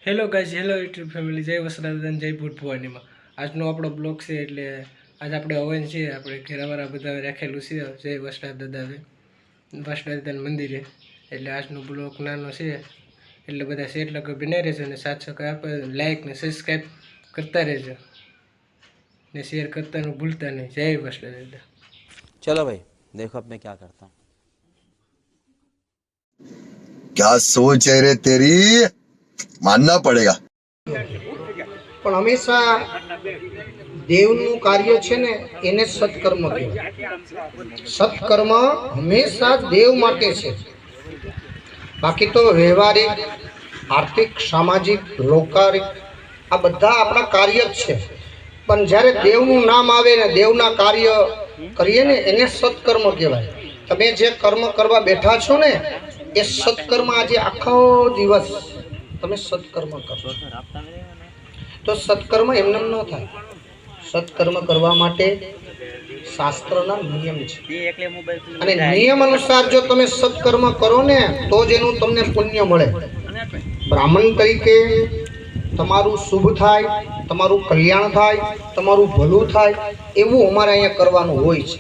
Hello guys, hello YouTube family, જય વસરાદાન, જય ભૂત ભવાનીમાં. આજનો આપણો બ્લોગ છે એટલે આજ આપણે હવન છે, આપણે ઘેરાવાળા બધા રાખેલું છે જય વસરાદાન મંદિરે. એટલે આજનો બ્લોગ નાનો છે એટલે બધા શેર લગર બનાવી રહેજો અને સાથ સહકાર આપે, લાઈક ને સબસ્ક્રાઈબ કરતા રહેજો ને શેર કરતાનું ભૂલતા નહીં. જય વસરાદાન. चलो भाई देखो अब मैं क्या करता हूँ। क्या सोच है रे तेरी, मानना पड़ेगा। પણ હંમેશા દેવનું કાર્ય છે ને એને સત્કર્મ કહેવાય. સત્કર્મ હંમેશા દેવ માટે છે. બાકી તો વ્યવહારિક, આર્થિક, સામાજિક, લૌકારિક આ બધા આપણા કાર્ય જ છે. પણ જ્યારે દેવનું નામ આવે ને દેવના કાર્ય કરીએ ને એને સત્કર્મ કહેવાય. તમે જે કર્મ કરવા બેઠા છો ને એ સત્કર્મ આજે આખો દિવસ તમે સત્કર્મ કરો તો સત્કર્મ એમને ન થાય. સત્કર્મ કરવા માટે શાસ્ત્રના નિયમ છે અને નિયમ અનુસાર જો તમે સત્કર્મ કરો ને તો જ એનું તમને પુણ્ય મળે. બ્રાહ્મણ તરીકે તમારું શુભ થાય, તમારું કલ્યાણ થાય, તમારું ભલું થાય એવું અમારે અહીંયા કરવાનું હોય છે.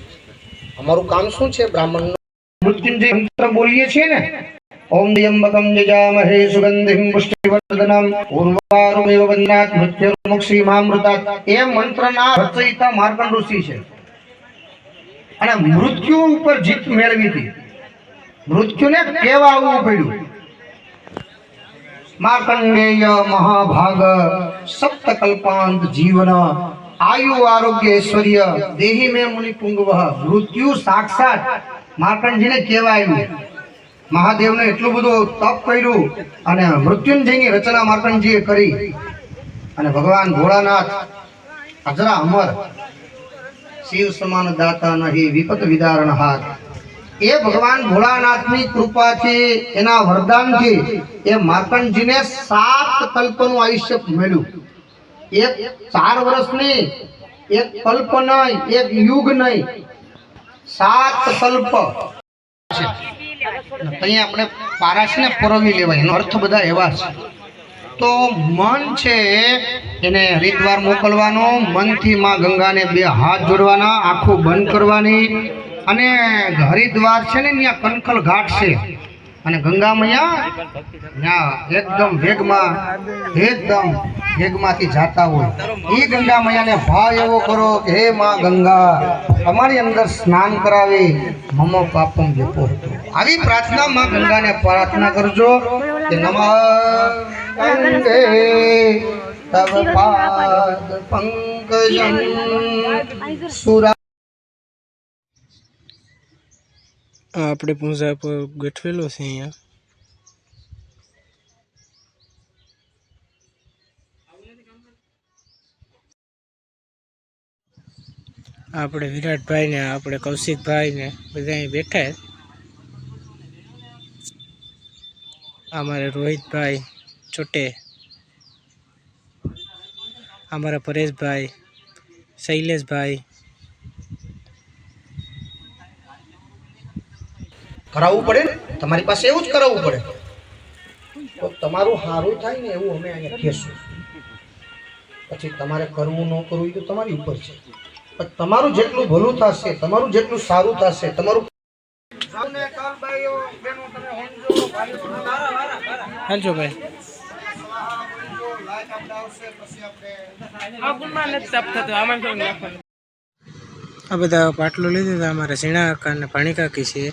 અમારું કામ શું છે? બ્રાહ્મણનું મૃત્યુંજય મંત્ર બોલીએ છીએ ને, ઓમ ત્ર્યંબકમ યજામહે સુગંધિમ પુષ્ટિવર્ધનમ ઉર્વારુમેવ વન્નાત મૃત્યુર્મુક્ષીમામૃતાત. એ મંત્રના રચયિતા માર્કંડ ઋષિ છે અને મૃત્યુ ઉપર જીત મેળવી હતી. મૃત્યુને કેવા આવવું પડ્યું. માર્કંડેય મહાભાગ સપ્તકલ્પાંત જીવન આયુ આરોગ્ય ઐશ્વર્ય દેહી મે મુનિ પુંગવ. મૃત્યુ સાક્ષાત માર્કંડજીને કહેવા આવ્યું. મહાદેવને એટલું બધું તપ કર્યું અને મૃત્યુંજયની રચના માર્કંડજીએ કરી અને ભગવાન ભોળાનાથ અજરા અમર શિવ સમાન દાતા નહીં વિપત વિદારણ હાથ. એ ભગવાન ભોળાનાથની કૃપાથી એના વરદાનથી એ માર્કંડજીને 7 કલ્પનું આયુષ્ય મળ્યું. એક 4 વર્ષ નહીં, એક કલ્પ નહીં, એક યુગ નહીં, 7 કલ્પ. અહીંયા આપણે પારાશને પરોવી લેવાય, એનો અર્થ બધા એવા છે. તો મન છે એને હરિદ્વાર મોકલવાનો, મનથી માં ગંગાને 2 હાથ જોડવાના, આંખો બંધ કરવાની અને હરિદ્વાર છે ને ત્યાં કનખલ ઘાટ છે અને ગંગા મૈયા ત્યાં એકદમ વેગમાંથી જાતા હોય. એ ગંગા મૈયાને ભાવ એવો કરો કે હે માં ગંગા તમારી અંદર સ્નાન કરાવી મમ પાપમ જપો. આવી પ્રાર્થના માં ગંગાને પ્રાર્થના કરજો કે નમઃ ગંગે તવ પાદ પંકજમ સુરા. આપણે પૂંજા પર ગોઠવેલો છે અહીંયા. આપણે વિરાટભાઈ ને આપણે કૌશિકભાઈ ને બધા અહીં બેઠા. અમારે રોહિતભાઈ ચોટે, અમારા પરેશભાઈ, શૈલેષભાઈ. કરાવવું પડે ને, તમારી પાસે એવું જ કરાવવું પડે તો તમારું સારું થાય ને એવું અમે અહીંયા કહેશું. પછી તમારે કરવું ન કરવું એ તો તમારી ઉપર છે. પણ તમારું જેટલું ભલું થશે, તમારું જેટલું સારું થશે, તમારું હાજો ભાઈ. આ બધા પાટલો લીધો હતા. અમારે ઝીણા કાકા ને પાણી કાકી છે.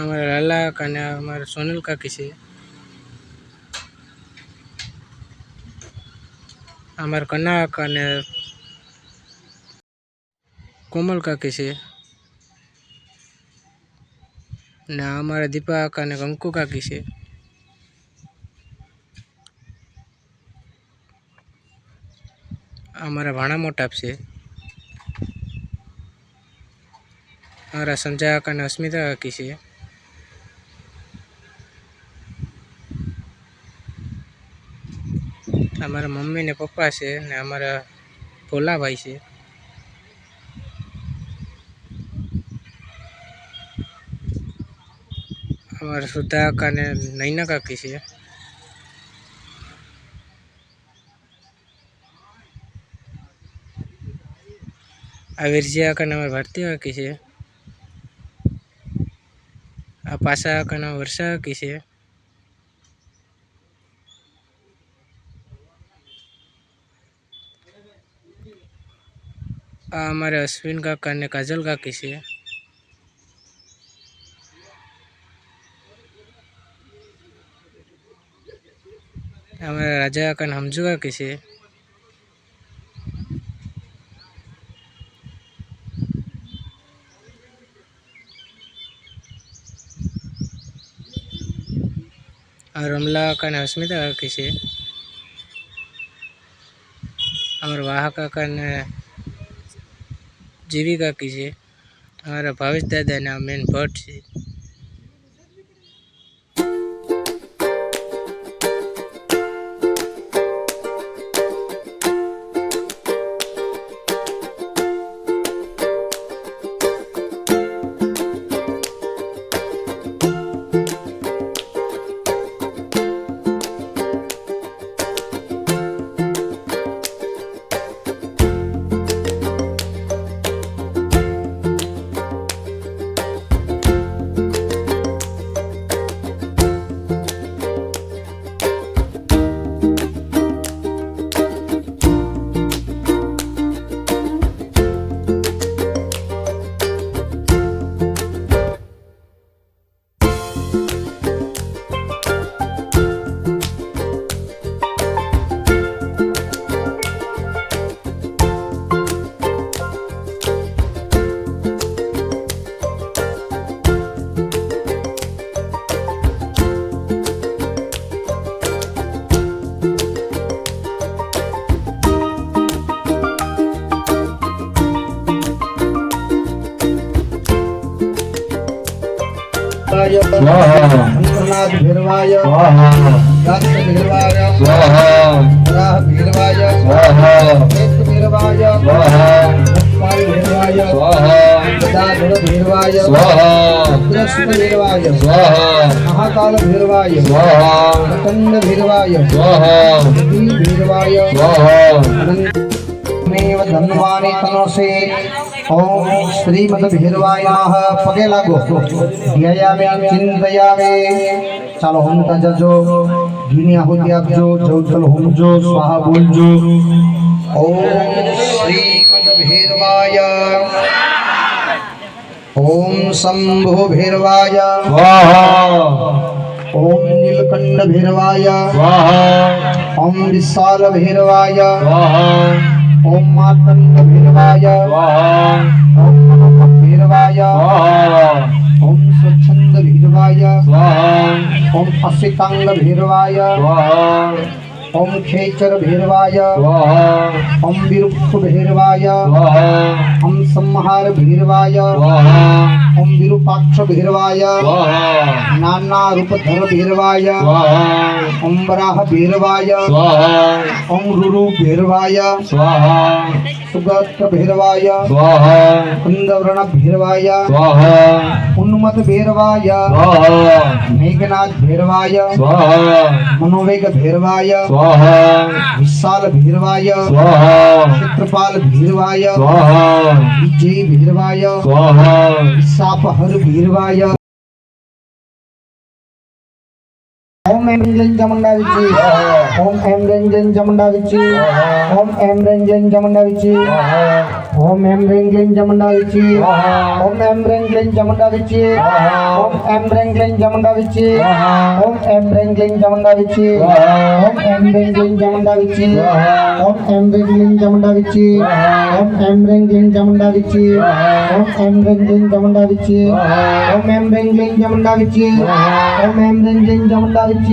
અમારા લાલા કાકા ને અમારે સોનલ કાકી છે. અમારા કન્ના કાકા ને કોમલ કાકી છે ને અમારા દીપા કાકા ને કંકુ કાકી છે. અમારા ભાણા મોટા છે. અમારા સંજય કાકા ને અસ્મિતા કાકી છે. અમારા મમ્મી ને પપ્પા છે ને અમારા ભોલાભાઈ છે. हमारे सुधा का ने नैना काकी से अविरजिया का नाम भारती काकी से पासा का नाम वर्षा काकी से हमारे अश्विन काका ने काजल काकी से हमारे राजा काका ने हमजू काकी से और रमला काका ने अस्मिता काकी से हमारे वाह काका ने जीवी काकी से हमारा भावेश दादा ने मेन भट्ट से अंतरनाथ भैरवाय दक्ष भैरवाय वराह भैरवाय एक भैरवाय गोपाल भैरवाय गदाधर भैरवाय रुद्रस्थ भैरवाय महाकाल भैरवाय प्रचंड भैरवाय भैरवाय अनंतमेव धन्वानि तनोसे ओम श्रीमद भैरवाय नमः पगे लागो ध्यायामे चिंतयामे चालो होमता जजो घीनी आहुति आपजो जौतल होमजो स्वाहा बोलजो ओम श्रीमद भैरवाय ओम शंभो भैरवाय स्वाहा ओम नीलकंठ भैरवाय स्वाहा ओम विशाल भैरवाय स्वाहा ओम मातंग भैरवाय ओम नमः भैरवाय ओम स्वच्छंद भैरवाय ओम असितांग भैरवाय ओम खेचर भैरवाय ओम विरूप भैरवाय ओम संहार भैरवाय ओम विरूपाक्ष भैरवाय नाना रूपधर भैरवाय ओम वराह भैरवाय ओम रुरु भैरवाय सुगत भैरवाय कुंदवर्ण भैरवाय उन्मत भैरवाय मेघनाथ भैरवाय मनोवेग भैरवाय विशाल भैरवाय क्षेत्रपाल भैरवाय विजय भैरवाय सापहर भैरवाय ओम एम रंजन जमंडा विची ओम एम रंजन जमंडा विची ओम एम रंजन जमंडा विची ओम एम रंजन जमंडा विची ओम एम रंजन जमंडा विची ओम एम रंजन जमंडा विची ओम एम रंजन जमंडा विची ओम एम रंजन जमंडा विची ओम एम रंजन जमंडा विची ओम एम रंजन जमंडा विची ओम एम रंजन जमंडा विची ओम एम रंजन जमंडा विची ओम एम रंजन जमंडा विची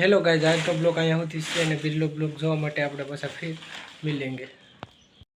હેલો ગાઈઝ, આજનો બ્લોગ અહીંયા સુધી છે અને બીજો બ્લોગ જોવા માટે આપણે પાછા ફિર મિલેંગે.